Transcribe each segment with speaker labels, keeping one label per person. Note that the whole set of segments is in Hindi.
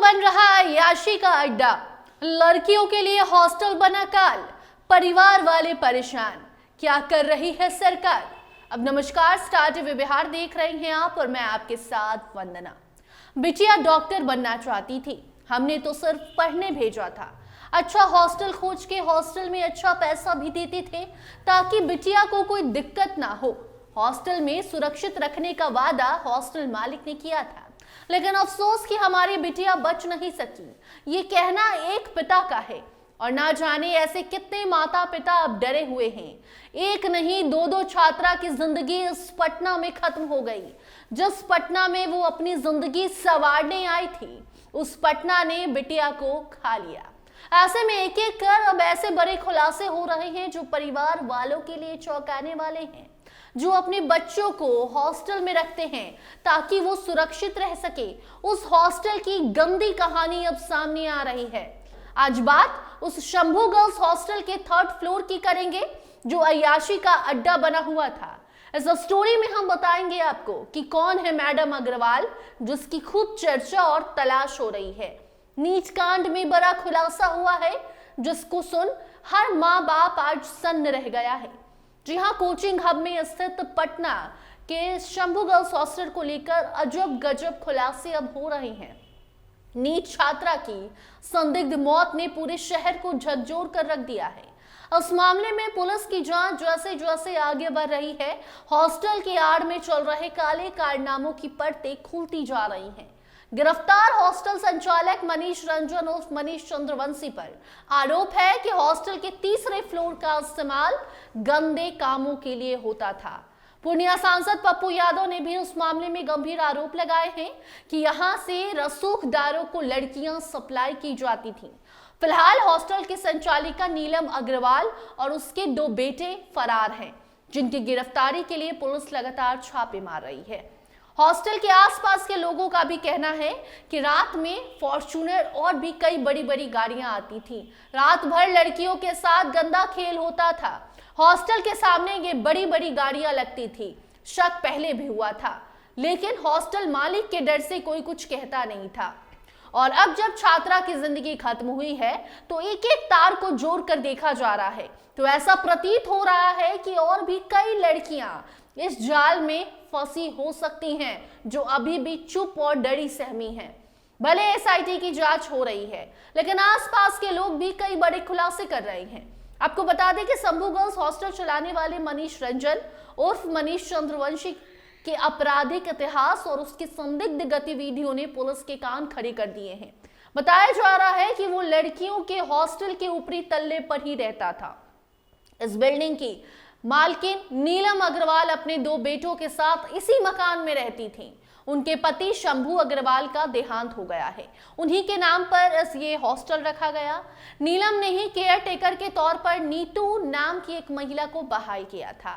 Speaker 1: बन रहा अय्याशी का अड्डा, लड़कियों के लिए हॉस्टल बना काल, परिवार वाले परेशान, क्या कर रही है सरकार। अब नमस्कार, स्टार टीवी बिहार देख रहे हैं आप और मैं आपके साथ वंदना। बिटिया डॉक्टर बनना चाहती थी, हमने तो सिर्फ पढ़ने भेजा था। अच्छा हॉस्टल खोज के हॉस्टल में अच्छा पैसा भी देते थे ताकि बिटिया को कोई दिक्कत ना हो। हॉस्टल में सुरक्षित रखने का वादा हॉस्टल मालिक ने किया था, लेकिन अफसोस कि हमारी बिटिया बच नहीं सकी। ये कहना एक पिता का है और ना जाने ऐसे कितने माता पिता अब डरे हुए हैं। एक नहीं दो छात्रा की जिंदगी इस पटना में खत्म हो गई। जिस पटना में वो अपनी जिंदगी संवारने आई थी, उस पटना ने बिटिया को खा लिया। ऐसे में एक एक कर अब ऐसे बड़े खुलासे हो रहे हैं जो परिवार वालों के लिए चौंकाने वाले हैं, जो अपने बच्चों को हॉस्टल में रखते हैं ताकि वो सुरक्षित रह सके। उस हॉस्टल की गंदी कहानी अब सामने आ रही है। आज बात उस शंभू गर्ल्स हॉस्टल के 3rd फ्लोर की करेंगे जो अय्याशी का अड्डा बना हुआ था। इस स्टोरी में हम बताएंगे आपको कि कौन है मैडम अग्रवाल, जिसकी खूब चर्चा और तलाश हो रही है। नीच कांड में बड़ा खुलासा हुआ है जिसको सुन हर माँ बाप आज सन्न रह गया है। जी हाँ, कोचिंग हब में स्थित पटना के शंभू गर्ल्स हॉस्टल को लेकर अजब गजब खुलासे अब हो रहे हैं। नीट छात्रा की संदिग्ध मौत ने पूरे शहर को झकझोर कर रख दिया है। इस मामले में पुलिस की जांच जैसे जैसे आगे बढ़ रही है, हॉस्टल की आड़ में चल रहे काले कारनामों की परतें खुलती जा रही हैं। गिरफ्तार हॉस्टल संचालक मनीष रंजन उर्फ मनीष चंद्रवंशी पर आरोप है कि हॉस्टल के 3रे फ्लोर का इस्तेमाल गंदे कामों के लिए होता था। पूर्णिया सांसद पप्पू यादव ने भी उस मामले में गंभीर आरोप लगाए हैं कि यहां से रसूखदारों को लड़कियां सप्लाई की जाती थीं। फिलहाल हॉस्टल की संचालिका नीलम अग्रवाल और उसके 2 बेटे फरार हैं, जिनकी गिरफ्तारी के लिए पुलिस लगातार छापे मार रही है। हॉस्टल के आसपास के लोगों का भी कहना है कि रात में फॉर्च्यूनर और भी कई बड़ी बड़ी गाड़ियां आती थी। रात भर लड़कियों के साथ गंदा खेल होता था। हॉस्टल के सामने ये बड़ी बड़ी गाड़ियां लगती थी। शक पहले भी हुआ था, लेकिन हॉस्टल मालिक के डर से कोई कुछ कहता नहीं था। और अब जब छात्रा की जिंदगी खत्म हुई है तो एक एक तार को जोड़ कर देखा जा रहा है, तो ऐसा प्रतीत हो रहा है कि और भी कई लड़कियां इस जाल में फंसी हो सकती हैं, जो अभी भी चुप और डरी सहमी हैं। भले एसआईटी की जांच हो रही है, लेकिन आसपास के लोग भी कई बड़े खुलासे कर रहे हैं। आपको बता दें कि शंभू गर्ल्स हॉस्टल चलाने वाले मनीष रंजन उर्फ मनीष चंद्रवंशी के आपराधिक इतिहास और उसकी संदिग्ध गतिविधियों ने पुलिस के कान खड़े कर दिए हैं। बताया जा रहा है कि वो लड़कियों के हॉस्टल के ऊपरी तल्ले पर ही रहता था। इस बिल्डिंग की मालकिन नीलम अग्रवाल अपने 2 बेटों के साथ इसी मकान में रहती थीं। उनके पति शंभू अग्रवाल का देहांत हो गया है, उन्हीं के नाम पर ये हॉस्टल रखा गया। नीलम ने ही केयर टेकर के तौर पर नीतू नाम की एक महिला को बहाल किया था,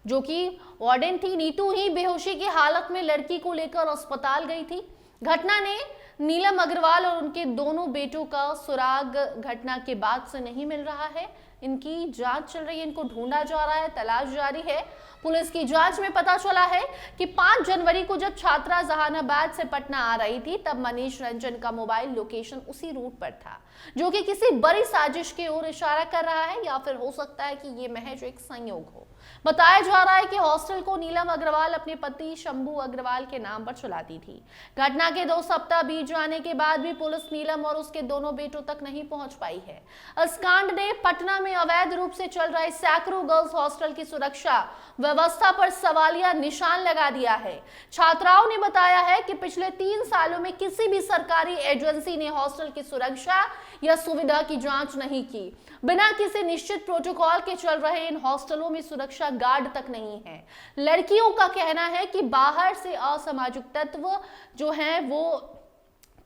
Speaker 1: जो कि वार्डन थी। नीतू ही बेहोशी की हालत में लड़की को लेकर अस्पताल गई थी। घटना ने नीलम अग्रवाल और उनके दोनों बेटों का सुराग घटना के बाद से नहीं मिल रहा है। इनकी जांच चल रही है, इनको ढूंढा जा रहा है, तलाश जारी है। पुलिस की जांच में पता चला है कि 5 जनवरी को जब छात्रा जहानाबाद से पटना आ रही थी, तब मनीष रंजन का मोबाइल लोकेशन उसी रूट पर था, जो कि किसी बड़ी साजिश की ओर इशारा कर रहा है, या फिर हो सकता है कि ये महज एक संयोग हो। बताया जा रहा है कि हॉस्टल को नीलम अग्रवाल अपने पति शंभू अग्रवाल के नाम पर चलाती थी। घटना के 2 सप्ताह बीत जाने के बाद भी पुलिस नीलम और उसके दोनों बेटों तक नहीं पहुंच पाई है। इस कांड ने पटना में अवैध रूप से चल रहे सैकड़ों गर्ल्स हॉस्टल की सुरक्षा व्यवस्था पर सवालिया निशान लगा दिया है। छात्राओं ने बताया है कि पिछले 3 सालों में किसी भी सरकारी एजेंसी ने हॉस्टल की सुरक्षा या सुविधा की जांच नहीं की। बिना किसी निश्चित प्रोटोकॉल के चल रहे इन हॉस्टलों में सुरक्षा गार्ड तक नहीं है। लड़कियों का कहना है कि बाहर से असामाजिक तत्व जो हैं वो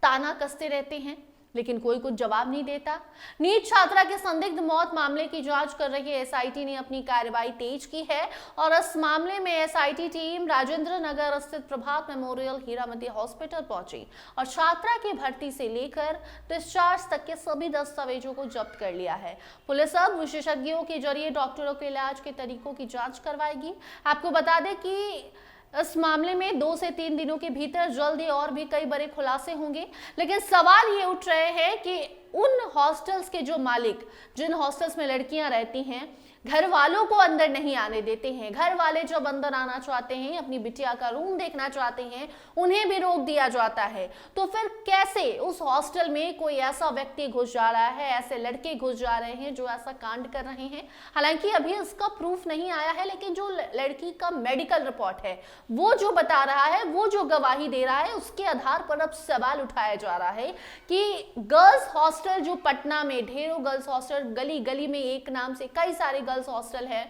Speaker 1: ताना कसते रहते हैं, लेकिन कोई कुछ जवाब नहीं देता। नीट छात्रा के संदिग्ध मौत मामले की जांच कर रही एसआईटी ने अपनी कार्रवाई तेज की है और इस मामले में एसआईटी टीम राजेंद्र नगर स्थित प्रभात मेमोरियल हीरामती हॉस्पिटल पहुंची और छात्रा की भर्ती से लेकर डिस्चार्ज तक के सभी दस्तावेजों को जब्त कर लिया है। पुलिस अब विशेषज्ञों के जरिए डॉक्टरों के इलाज के तरीकों की जांच करवाएगी। आपको बता दें कि इस मामले में 2 से 3 दिनों के भीतर जल्द ही और भी कई बड़े खुलासे होंगे। लेकिन सवाल ये उठ रहे हैं कि उन हॉस्टल्स के जो मालिक, जिन हॉस्टल्स में लड़कियां रहती हैं, घर वालों को अंदर नहीं आने देते हैं। घर वाले जब अंदर आना चाहते हैं, अपनी बिटिया का रूम देखना चाहते हैं, उन्हें भी रोक दिया जाता है। तो फिर कैसे उस हॉस्टल में कोई ऐसा व्यक्ति घुस जा रहा है, ऐसे लड़के घुस जा रहे हैं जो ऐसा कांड कर रहे हैं? हालांकि अभी इसका प्रूफ नहीं आया है, लेकिन जो लड़की का मेडिकल रिपोर्ट है, वो जो बता रहा है, वो जो गवाही दे रहा है, उसके आधार पर अब सवाल उठाया जा रहा है कि गर्ल्स हॉस्टल जो पटना में, ढेरों गर्ल्स हॉस्टल, गली गली में एक नाम से कई सारे गर्ल्स हॉस्टल है,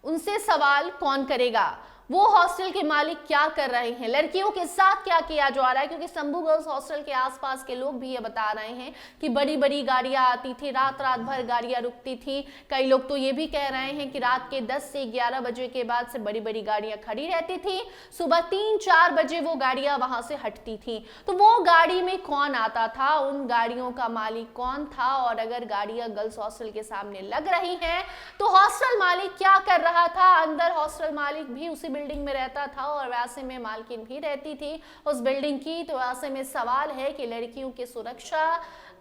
Speaker 1: उनसे सवाल कौन करेगा? वो हॉस्टल के मालिक क्या कर रहे हैं, लड़कियों के साथ क्या किया जा रहा है? क्योंकि शंभू गर्ल्स हॉस्टल के आसपास के लोग भी ये बता रहे हैं कि बड़ी बड़ी गाड़ियां आती थी, रात रात भर गाड़ियां रुकती थी। कई लोग तो ये भी कह रहे हैं कि रात के 10 से 11 बजे के बाद से बड़ी बड़ी गाड़ियां खड़ी रहती थी, सुबह 3-4 बजे वो गाड़ियां वहां से हटती थी। तो वो गाड़ी में कौन आता था, उन गाड़ियों का मालिक कौन था? और अगर गाड़ियां गर्ल्स हॉस्टल के सामने लग रही हैं तो हॉस्टल मालिक क्या कर रहा था? अंदर हॉस्टल मालिक भी उसी बिल्डिंग में रहता था और वैसे में मालकिन भी रहती थी उस बिल्डिंग की। तो ऐसे में सवाल है कि लड़कियों की सुरक्षा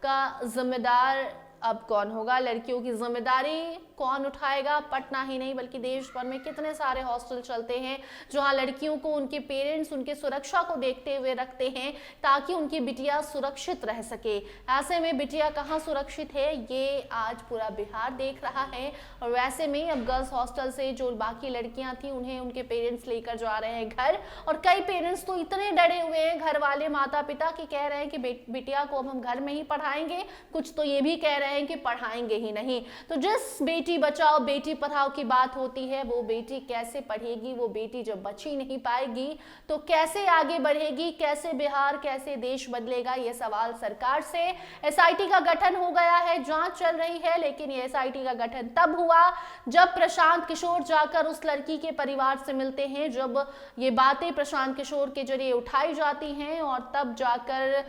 Speaker 1: का जिम्मेदार अब कौन होगा? लड़कियों की जिम्मेदारी कौन उठाएगा? पटना ही नहीं बल्कि देश भर में कितने सारे हॉस्टल चलते हैं जहां लड़कियों को उनके पेरेंट्स उनके सुरक्षा को देखते हुए रखते हैं ताकि उनकी बिटिया सुरक्षित रह सके। ऐसे में बिटिया कहां सुरक्षित है, ये आज पूरा बिहार देख रहा है। और वैसे में अब गर्ल्स हॉस्टल से जो बाकी लड़कियां थी उन्हें उनके पेरेंट्स लेकर जा रहे हैं घर, और कई पेरेंट्स तो इतने डरे हुए हैं, घर वाले माता पिता, कि कह रहे हैं कि बिटिया को अब हम घर में ही पढ़ाएंगे। कुछ तो ये भी कह रहे हैं कि पढ़ाएंगे ही नहीं। तो जिस बेटी बचाओ बेटी पढ़ाओ की बात होती है, वो बेटी कैसे पढ़ेगी? वो बेटी जब बच ही नहीं पाएगी तो कैसे आगे बढ़ेगी? कैसे बिहार, कैसे देश बदलेगा? ये सवाल सरकार से। एसआईटी का गठन हो गया है, जांच चल रही है, लेकिन ये एसआईटी का गठन तब हुआ जब प्रशांत किशोर जाकर उस लड़की के परिवार से मिलते हैं, जब ये बातें प्रशांत किशोर के जरिए उठाई जाती हैं, और तब जाकर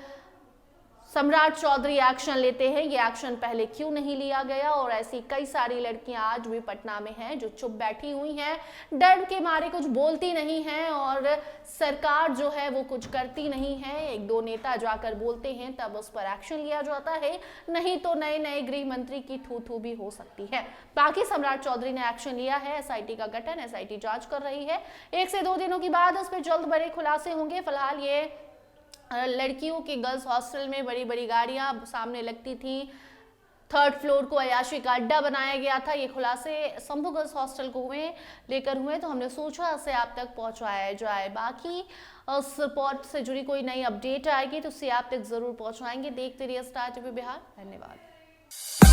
Speaker 1: सम्राट चौधरी एक्शन लेते हैं। ये एक्शन पहले क्यों नहीं लिया गया? और ऐसी कई सारी लड़कियां आज भी पटना में हैं जो चुप बैठी हुई हैं, डर के मारे कुछ बोलती नहीं हैं, और सरकार जो है वो कुछ करती नहीं है। 1-2 नेता जाकर बोलते हैं तब उस पर एक्शन लिया जाता है, नहीं तो नए नए गृह मंत्री की थू भी हो सकती है। बाकी सम्राट चौधरी ने एक्शन लिया है, एसआईटी का गठन, एसआईटी जांच कर रही है। 1 से 2 दिनों के बाद इस पर जल्द बड़े खुलासे होंगे। फिलहाल ये लड़कियों के गर्ल्स हॉस्टल में बड़ी बड़ी गाड़ियां सामने लगती थी, 3rd फ्लोर को अय्याशी का अड्डा बनाया गया था। ये खुलासे शंभू गर्ल्स हॉस्टल को लेकर हुए, तो हमने सोचा इसे आप तक पहुंचाया जाए। बाकी उस रिपोर्ट से जुड़ी कोई नई अपडेट आएगी तो उसे आप तक जरूर पहुंचाएंगे। देखते रहिए स्टार टीवी बिहार। धन्यवाद।